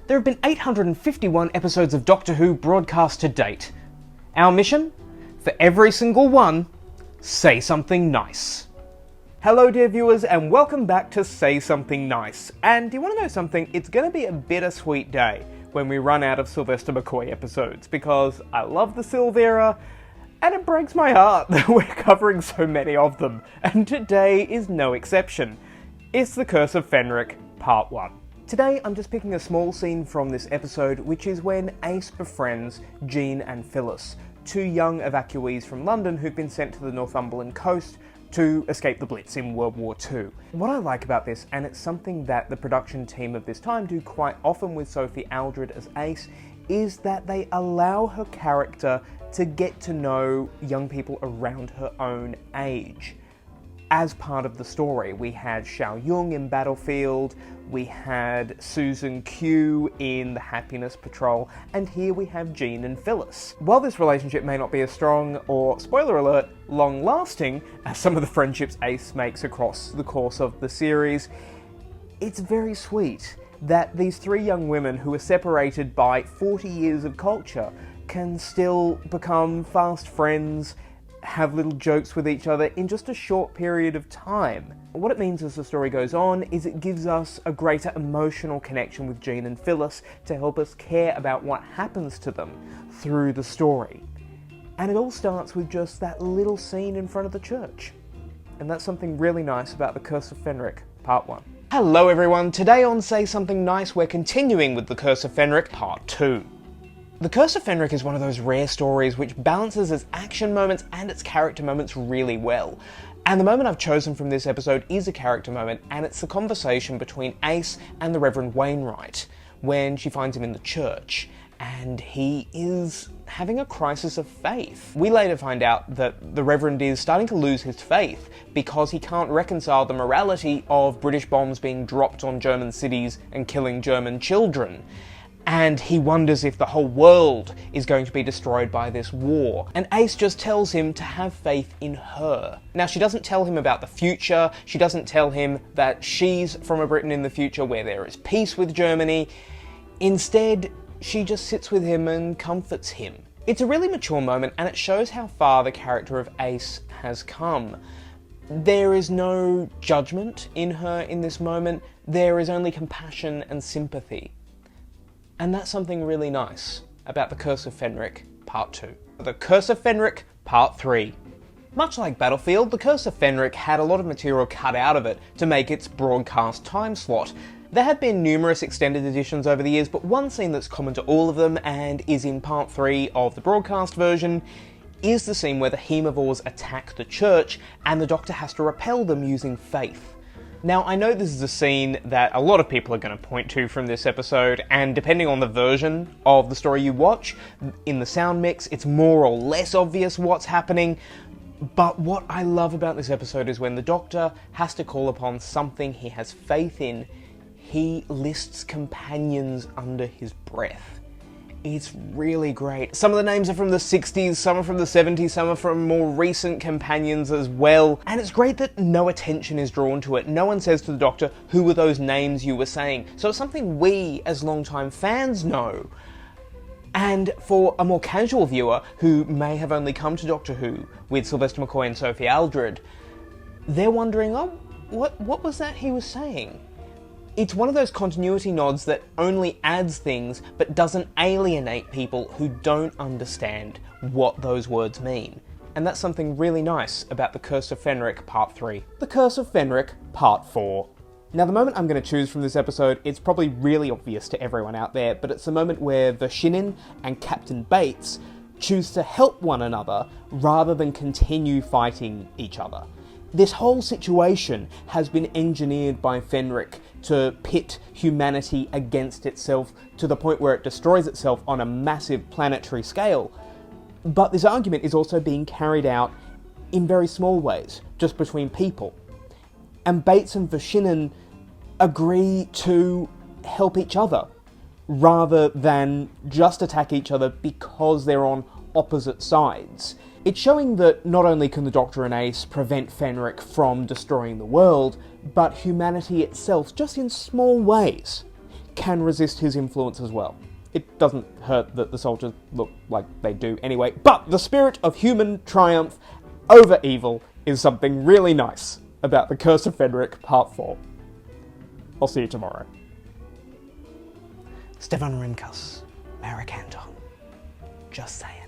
There have been 851 episodes of Doctor Who broadcast to date. Our mission? For every single one, say something nice. Hello dear viewers and welcome back to Say Something Nice. And do you want to know something? It's going to be a bittersweet day when we run out of Sylvester McCoy episodes, because I love the Sylv era, and it breaks my heart that we're covering so many of them, and today is no exception. It's the Curse of Fenric, Part 1. Today I'm just picking a small scene from this episode, which is when Ace befriends Jean and Phyllis, two young evacuees from London who've been sent to the Northumberland coast to escape the Blitz in World War II. What I like about this, and it's something that the production team of this time do quite often with Sophie Aldred as Ace, is that they allow her character to get to know young people around her own age. As part of the story, we had Xiao Yung in Battlefield, we had Susan Q in The Happiness Patrol, and here we have Jean and Phyllis. While this relationship may not be as strong or, spoiler alert, long-lasting as some of the friendships Ace makes across the course of the series, it's very sweet that these three young women who are separated by 40 years of culture can still become fast friends, have little jokes with each other in just a short period of time. What it means as the story goes on is it gives us a greater emotional connection with Jean and Phyllis to help us care about what happens to them through the story. And it all starts with just that little scene in front of the church. And that's something really nice about the Curse of Fenric, Part 1. Hello everyone, today on Say Something Nice we're continuing with the Curse of Fenric, Part 2. The Curse of Fenric is one of those rare stories which balances its action moments and its character moments really well. And the moment I've chosen from this episode is a character moment, and it's the conversation between Ace and the Reverend Wainwright when she finds him in the church, and he is having a crisis of faith. We later find out that the Reverend is starting to lose his faith because he can't reconcile the morality of British bombs being dropped on German cities and killing German children. And he wonders if the whole world is going to be destroyed by this war. And Ace just tells him to have faith in her. Now, she doesn't tell him about the future, she doesn't tell him that she's from a Britain in the future where there is peace with Germany. Instead, she just sits with him and comforts him. It's a really mature moment, and it shows how far the character of Ace has come. There is no judgment in her in this moment, there is only compassion and sympathy. And that's something really nice about the Curse of Fenric, Part 2. The Curse of Fenric, Part 3. Much like Battlefield, the Curse of Fenric had a lot of material cut out of it to make its broadcast time slot. There have been numerous extended editions over the years, but one scene that's common to all of them and is in Part 3 of the broadcast version is the scene where the Haemovores attack the church and the Doctor has to repel them using faith. Now, I know this is a scene that a lot of people are going to point to from this episode, and depending on the version of the story you watch, in the sound mix, it's more or less obvious what's happening. But what I love about this episode is when the Doctor has to call upon something he has faith in, he lists companions under his breath. It's really great. Some of the names are from the 60s, some are from the 70s, some are from more recent companions as well. And it's great that no attention is drawn to it. No one says to the Doctor, who were those names you were saying? So it's something we, as longtime fans, know. And for a more casual viewer, who may have only come to Doctor Who with Sylvester McCoy and Sophie Aldred, they're wondering, oh, what was that he was saying? It's one of those continuity nods that only adds things but doesn't alienate people who don't understand what those words mean. And that's something really nice about the Curse of Fenric Part 3. The Curse of Fenric Part 4. Now, the moment I'm going to choose from this episode, it's probably really obvious to everyone out there, but it's the moment where Verschinnen and Captain Bates choose to help one another rather than continue fighting each other. This whole situation has been engineered by Fenric to pit humanity against itself to the point where it destroys itself on a massive planetary scale. But this argument is also being carried out in very small ways, just between people. And Bates and Verschinnen agree to help each other, rather than just attack each other because they're on opposite sides. It's showing that not only can the Doctor and Ace prevent Fenric from destroying the world, but humanity itself, just in small ways, can resist his influence as well. It doesn't hurt that the soldiers look like they do anyway, but the spirit of human triumph over evil is something really nice about the Curse of Fenric Part 4. I'll see you tomorrow. Stefan Rimkus, Merrick Anton. Just saying.